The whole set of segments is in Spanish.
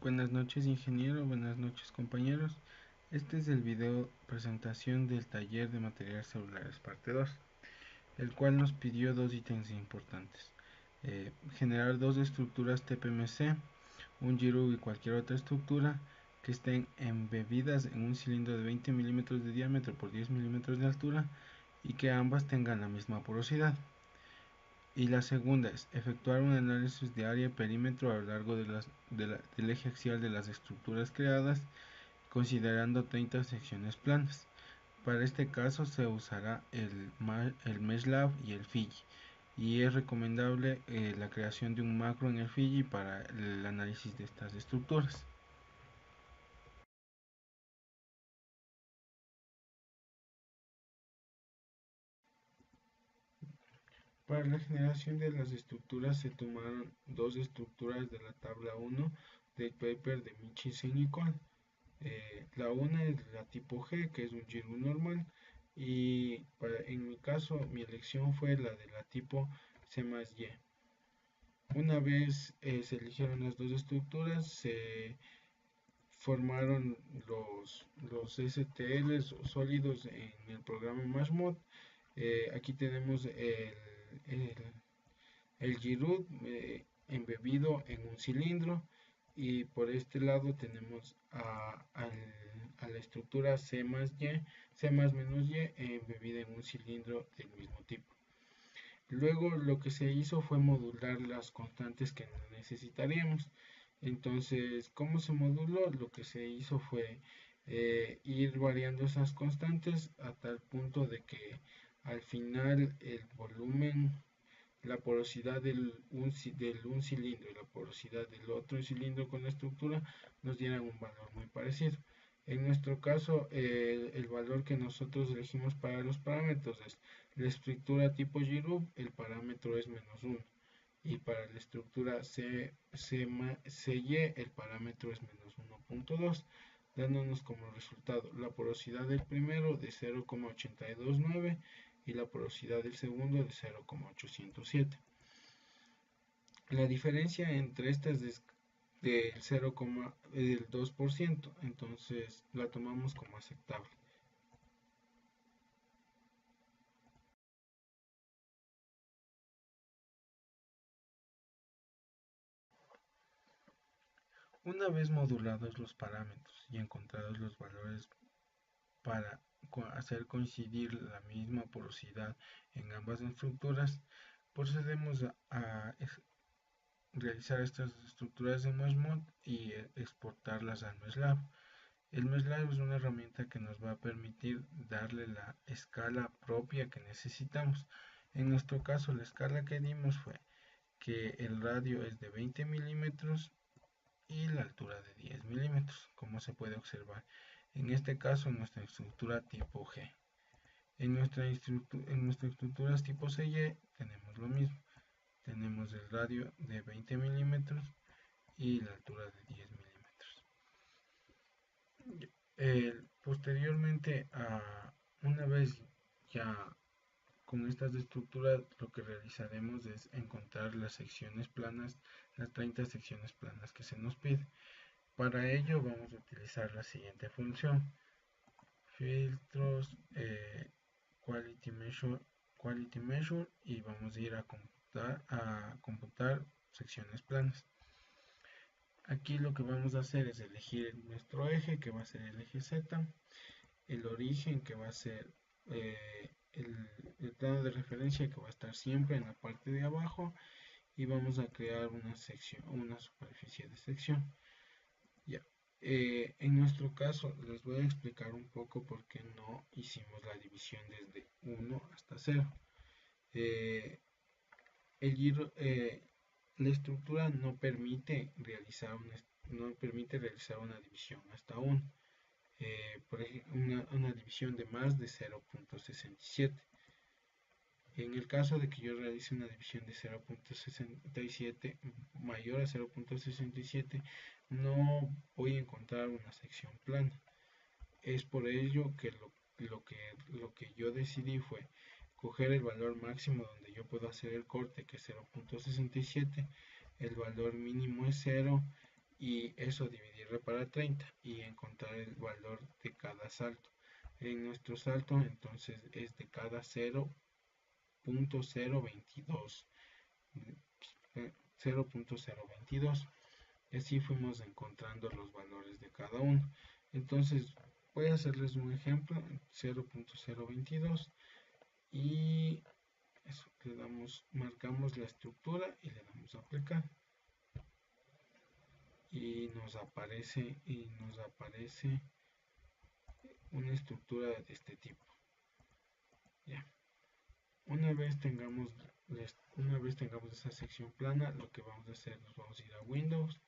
Buenas noches ingeniero, buenas noches compañeros. Este es el video presentación del taller de materiales celulares parte 2, el cual nos pidió dos ítems importantes. Generar dos estructuras TPMC, un GIRU y cualquier otra estructura que estén embebidas en un cilindro de 20 milímetros de diámetro por 10 milímetros de altura y que ambas tengan la misma porosidad. Y la segunda es efectuar un análisis de área y perímetro a lo largo del eje axial de las estructuras creadas, considerando 30 secciones planas. Para este caso se usará el MeshLab y el Fiji, y es recomendable la creación de un macro en el Fiji para el análisis de estas estructuras. Para la generación de las estructuras se tomaron dos estructuras de la tabla 1 del paper de Michelsen y Cole. La una es la tipo G, que es un GIRU normal, y en mi caso mi elección fue la de la tipo C más Y. Una vez se eligieron las dos estructuras, se formaron los STLs sólidos en el programa MashMod. Aquí tenemos el, el GIRUD embebido en un cilindro, y por este lado tenemos a la estructura C más Y, C más menos Y embebida en un cilindro del mismo tipo. Luego lo que se hizo fue modular las constantes que necesitaríamos. Entonces, ¿cómo se moduló? Lo que se hizo fue ir variando esas constantes a tal punto de que al final el volumen, la porosidad del un cilindro y la porosidad del otro cilindro con la estructura nos dieran un valor muy parecido. En nuestro caso, el valor que nosotros elegimos para los parámetros es la estructura tipo GIRUB, el parámetro es -1. Y para la estructura CY, el parámetro es -1.2, dándonos como resultado la porosidad del primero de 0,829 y la porosidad del segundo de 0,807. La diferencia entre estas es del 0,2%, entonces la tomamos como aceptable. Una vez modulados los parámetros y encontrados los valores para hacer coincidir la misma porosidad en ambas estructuras, procedemos a realizar estas estructuras de MeshMod y exportarlas al MeshLab. El MeshLab es una herramienta que nos va a permitir darle la escala propia que necesitamos. En nuestro caso, la escala que dimos fue que el radio es de 20 milímetros y la altura de 10 milímetros, como se puede observar en este caso en nuestra estructura tipo G. En nuestra estructura tipo CY tenemos lo mismo, tenemos el radio de 20 milímetros y la altura de 10 milímetros. Posteriormente, una vez ya con estas estructuras, lo que realizaremos es encontrar las secciones planas, las 30 secciones planas que se nos pide. Para ello vamos a utilizar la siguiente función: filtros, quality measure, y vamos a ir a computar secciones planas. Aquí lo que vamos a hacer es elegir nuestro eje, que va a ser el eje Z, el origen, que va a ser el plano de referencia, que va a estar siempre en la parte de abajo, y vamos a crear una sección, una superficie de sección. Ya. En nuestro caso les voy a explicar un poco por qué no hicimos la división desde 1 hasta 0. El giro, la estructura no permite realizar una división hasta 1. Por ejemplo, una división de más de 0.67. En el caso de que yo realice una división de 0.67 mayor a 0.67, no voy a encontrar una sección plana. Es por ello que lo que yo decidí fue coger el valor máximo donde yo puedo hacer el corte, que es 0.67, el valor mínimo es 0, y eso dividirlo para 30 y encontrar el valor de cada salto. En nuestro salto entonces es de cada 0.022, 0.022, y así fuimos encontrando los valores de cada uno. Entonces voy a hacerles un ejemplo: 0.022, y eso, marcamos la estructura y le damos a aplicar, y nos aparece una estructura de este tipo. Ya. Una vez tengamos esa sección plana, lo que vamos a hacer, nos vamos a ir a Windows,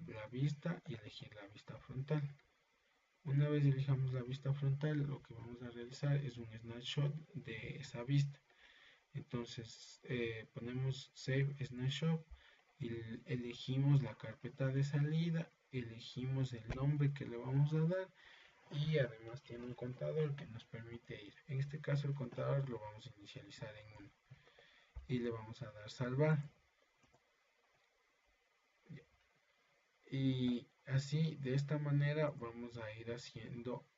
la vista, y elegir la vista frontal. Una vez elijamos la vista frontal, lo que vamos a realizar es un snapshot de esa vista. Entonces ponemos Save Snapshot y elegimos la carpeta de salida, elegimos el nombre que le vamos a dar, y además tiene un contador que nos permite ir. En este caso el contador lo vamos a inicializar en 1 y le vamos a dar salvar. Y así, de esta manera, vamos a ir haciendo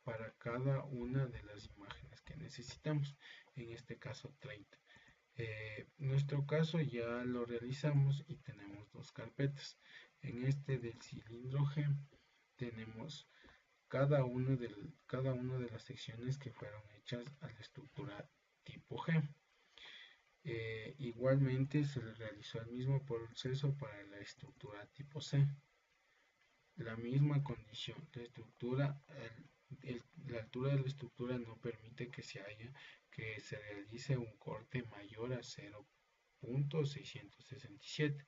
para cada una de las imágenes que necesitamos, en este caso 30. Nuestro caso ya lo realizamos y tenemos dos carpetas. En este del cilindro G tenemos cada una de las secciones que fueron hechas a la estructura tipo G. Igualmente se le realizó el mismo proceso para la estructura tipo C. La misma condición: la estructura, la altura de la estructura no permite que se realice un corte mayor a 0.667.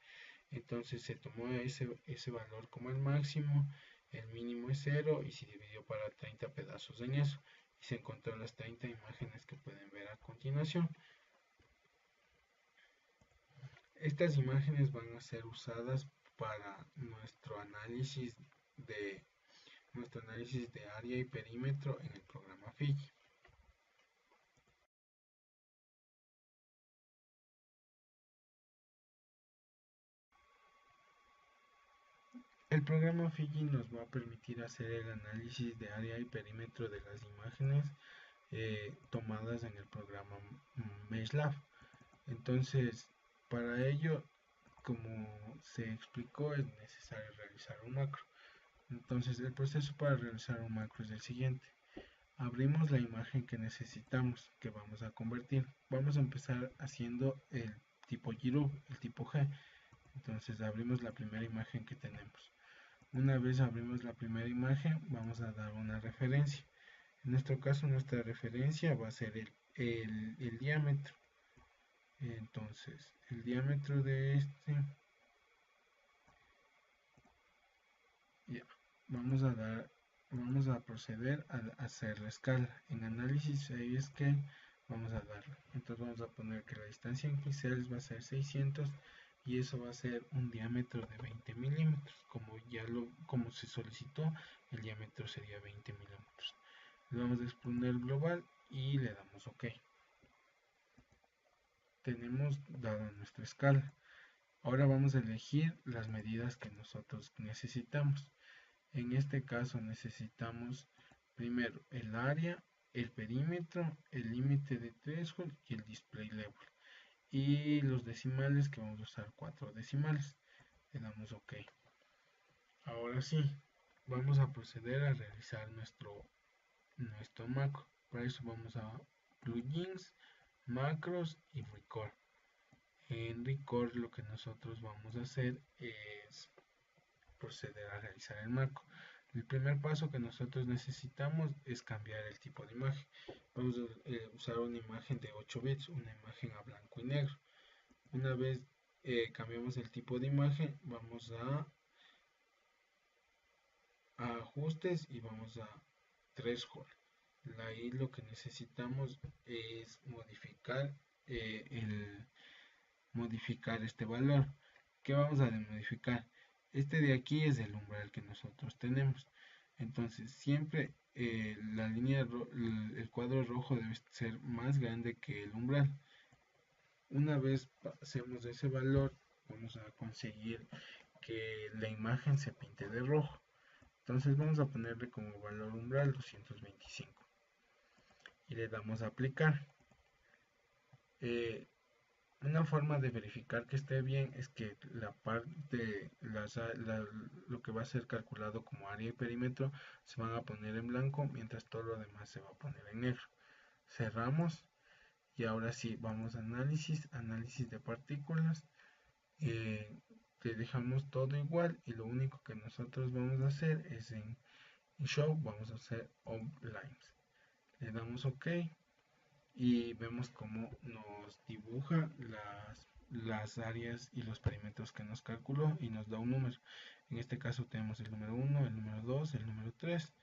Entonces se tomó ese valor como el máximo, el mínimo es 0 y se dividió para 30 pedazos en eso, y se encontró las 30 imágenes que pueden ver a continuación. Estas imágenes van a ser usadas para nuestro análisis de área y perímetro en el programa Figi. El programa Figi nos va a permitir hacer el análisis de área y perímetro de las imágenes tomadas en el programa MeshLab. Entonces, para ello, como se explicó, es necesario realizar un macro. Entonces, el proceso para realizar un macro es el siguiente: abrimos la imagen que necesitamos, que vamos a convertir. Vamos a empezar haciendo el tipo Giro, el tipo G. Entonces abrimos la primera imagen que tenemos. Una vez abrimos la primera imagen, vamos a dar una referencia. En nuestro caso, nuestra referencia va a ser el diámetro. Entonces, el diámetro de este, ya, vamos a proceder a hacer la escala. En análisis Scale vamos a darle. Entonces vamos a poner que la distancia en píxeles va a ser 600 y eso va a ser un diámetro de 20 milímetros. Como se solicitó, el diámetro sería 20 milímetros. Le vamos a exponer global y le damos OK. Tenemos dada nuestra escala. Ahora vamos a elegir las medidas que nosotros necesitamos. En este caso necesitamos primero el área, el perímetro, el límite de threshold y el display level. Y los decimales, que vamos a usar 4 decimales. Le damos OK. Ahora sí, vamos a proceder a realizar nuestro macro. Para eso vamos a plugins, macros y record. En record lo que nosotros vamos a hacer es proceder a realizar el macro. El primer paso que nosotros necesitamos es cambiar el tipo de imagen. Vamos a usar una imagen de 8 bits, una imagen a blanco y negro. Una vez cambiamos el tipo de imagen, vamos a ajustes y vamos a threshold. Ahí lo que necesitamos es modificar este valor. ¿Qué vamos a modificar? Este de aquí es el umbral que nosotros tenemos. Entonces siempre el cuadro rojo debe ser más grande que el umbral. Una vez pasemos ese valor, vamos a conseguir que la imagen se pinte de rojo. Entonces vamos a ponerle como valor umbral 225 y le damos a aplicar. Una forma de verificar que esté bien es que la parte, lo que va a ser calculado como área y perímetro se van a poner en blanco, mientras todo lo demás se va a poner en negro. Cerramos y ahora sí vamos a análisis de partículas. Le dejamos todo igual y lo único que nosotros vamos a hacer es en Show, vamos a hacer Outlines. Le damos OK y vemos cómo nos dibuja las áreas y los perímetros que nos calculó y nos da un número. En este caso tenemos el número 1, el número 2, el número 3,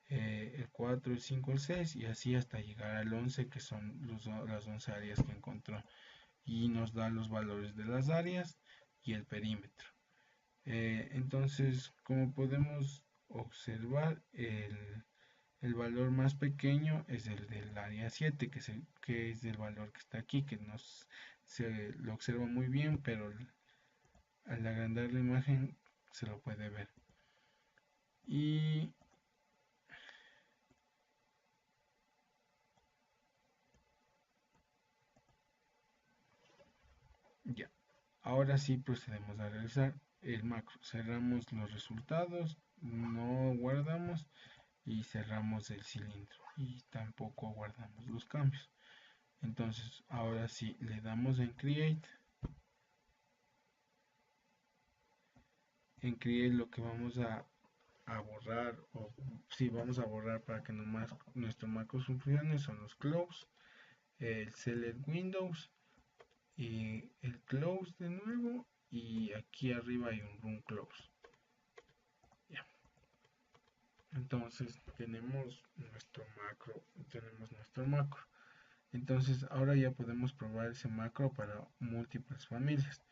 el 4, el 5, el 6 y así hasta llegar al 11, que son las 11 áreas que encontró, y nos da los valores de las áreas y el perímetro. Entonces, como podemos observar, el valor más pequeño es el del área 7, que es el valor que está aquí, que se lo observa muy bien, pero al agrandar la imagen se lo puede ver. Y ya, ahora sí procedemos a realizar el macro. Cerramos los resultados, no guardamos y cerramos el cilindro y tampoco guardamos los cambios. Entonces ahora sí le damos en Create. En Create lo que vamos a borrar, o si vamos a borrar para que nomás nuestro macro funcione, son los close, el select windows y el close de nuevo, y aquí arriba hay un run close. Ya. Entonces tenemos nuestro macro. Entonces ahora ya podemos probar ese macro para múltiples familias.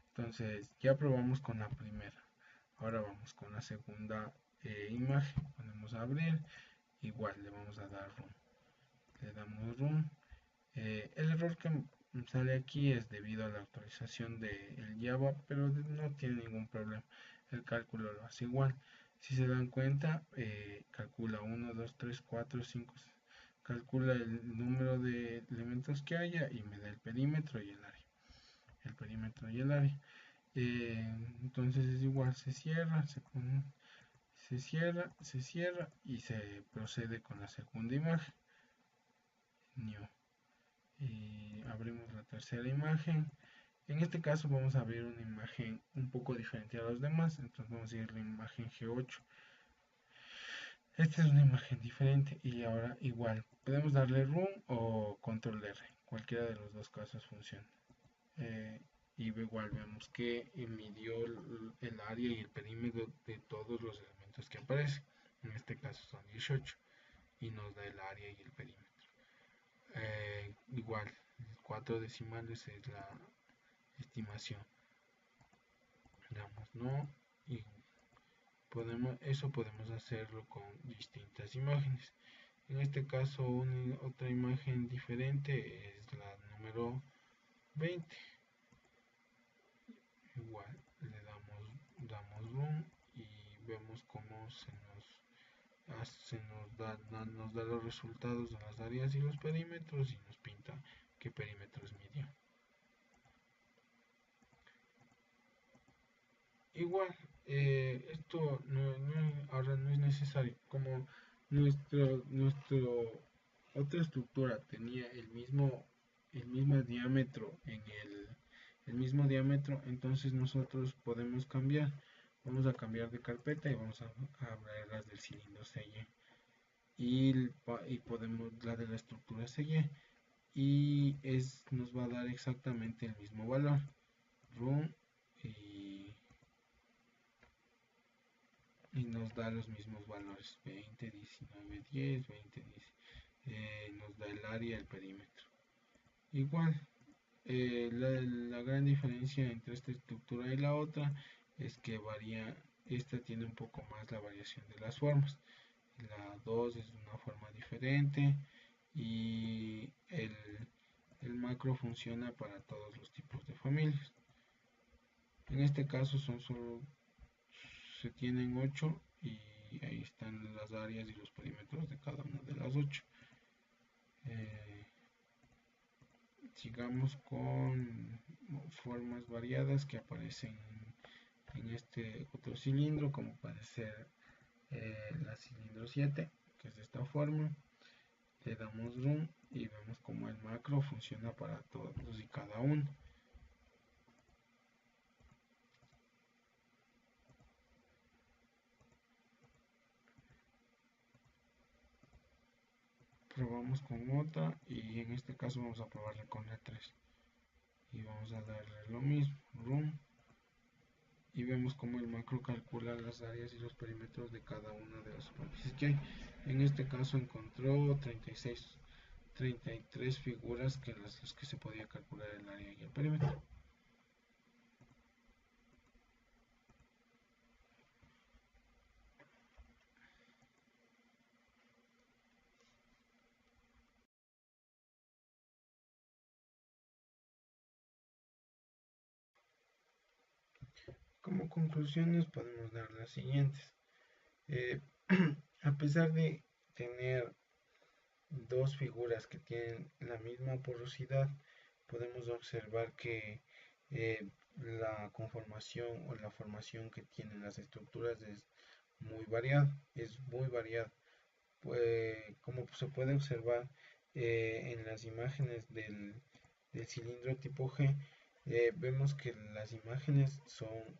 Entonces ya probamos con la primera. Ahora vamos con la segunda imagen. Ponemos a abrir. Igual le vamos a dar run. Le damos run. El error que sale aquí es debido a la actualización del Java, pero no tiene ningún problema. El cálculo lo hace igual. Si se dan cuenta, calcula 1, 2, 3, 4, 5. Calcula el número de elementos que haya y me da el perímetro y el área. El perímetro y el área. Entonces es igual, se cierra, se cierra y se procede con la segunda imagen. New. Y abrimos la tercera imagen. En este caso vamos a abrir una imagen un poco diferente a los demás, entonces vamos a ir a la imagen G8. Esta es una imagen diferente y ahora igual, podemos darle Run o Control R, cualquiera de los dos casos funciona. Y igual vemos que midió el área y el perímetro de todos los elementos que aparecen. En este caso son 18 y nos da el área y el perímetro. Igual, 4 decimales es la estimación. Damos no y podemos hacerlo con distintas imágenes. En este caso otra imagen diferente es la número 20. Igual le damos run y vemos cómo nos da los resultados de las áreas y los perímetros y nos pinta qué perímetros midió. Igual, esto ahora no es necesario. Como nuestro otra estructura tenía el mismo diámetro el mismo diámetro, entonces nosotros podemos cambiar. Vamos a cambiar de carpeta y vamos a abrir las del cilindro CY. Y podemos la de la estructura CY. Y nos va a dar exactamente el mismo valor. Run y nos da los mismos valores, 20, 19, 10, 20, 10. Nos da el área, el perímetro. Igual, la gran diferencia entre esta estructura y la otra es que esta tiene un poco más la variación de las formas. La 2 es de una forma diferente y el macro funciona para todos los tipos de familias. En este caso se tienen 8 y ahí están las áreas y los perímetros de cada una de las 8. Sigamos con formas variadas que aparecen en este otro cilindro, como puede ser la cilindro 7, que es de esta forma. Le damos Run y vemos como el macro funciona para todos y cada uno. Probamos con otra y en este caso vamos a probarle con la 3 y vamos a darle lo mismo, Run, y vemos como el macro calcula las áreas y los perímetros de cada una de las superficies que hay. En este caso encontró 33 figuras que las que se podía calcular el área y el perímetro. Como conclusiones podemos dar las siguientes. Eh, a pesar de tener dos figuras que tienen la misma porosidad, podemos observar que la conformación o la formación que tienen las estructuras es muy variada. Pues, como se puede observar en las imágenes del cilindro tipo G, vemos que las imágenes son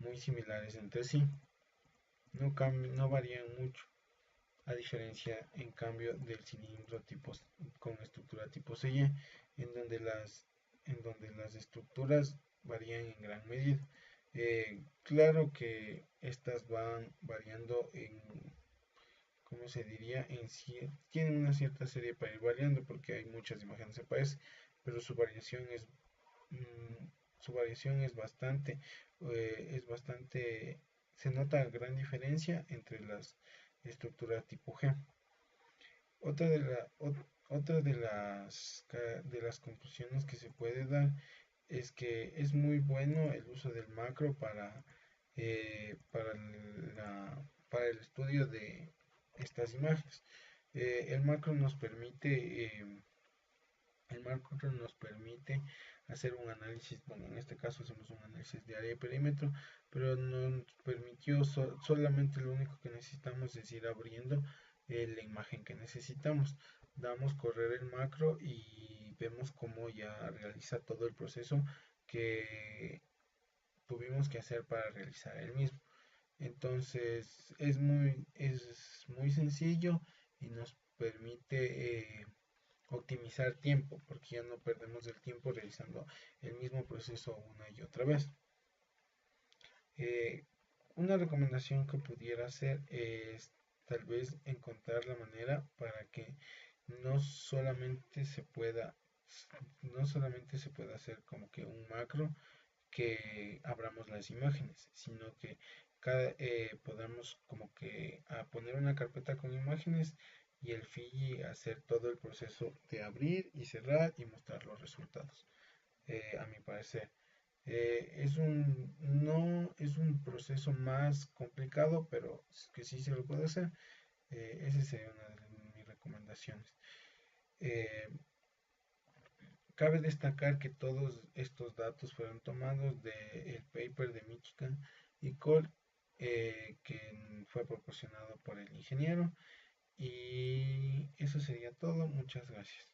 muy similares entre sí, no varían mucho, a diferencia en cambio del cilindro con estructura tipo CY, en donde las estructuras varían en gran medida. Claro que estas van variando ¿cómo se diría? Tienen una cierta serie para ir variando porque hay muchas imágenes que parecen, pero mm, su variación es bastante, se nota gran diferencia entre las estructuras tipo G. Otra de, la, otra de las conclusiones que se puede dar es que es muy bueno el uso del macro eh, para, para el estudio de estas imágenes. El macro nos permite hacer un análisis, bueno, en este caso hacemos un análisis de área y perímetro, pero nos permitió solamente lo único que necesitamos es ir abriendo la imagen que necesitamos. Damos correr el macro y vemos cómo ya realiza todo el proceso que tuvimos que hacer para realizar el mismo. Entonces es muy sencillo y nos permite optimizar tiempo, porque ya no perdemos el tiempo realizando el mismo proceso una y otra vez. Eh, una recomendación que pudiera hacer es tal vez encontrar la manera para que no solamente se pueda no solamente se pueda hacer como que un macro que abramos las imágenes, sino que podamos como que poner una carpeta con imágenes y el Fiji hacer todo el proceso de abrir y cerrar y mostrar los resultados. A mi parecer, no es un proceso más complicado, pero que sí se lo puede hacer. Esa sería una de mis recomendaciones. Eh, Cabe destacar que todos estos datos fueron tomados del paper de Michigan y Cole, que fue proporcionado por el ingeniero. Y eso sería todo. Muchas gracias.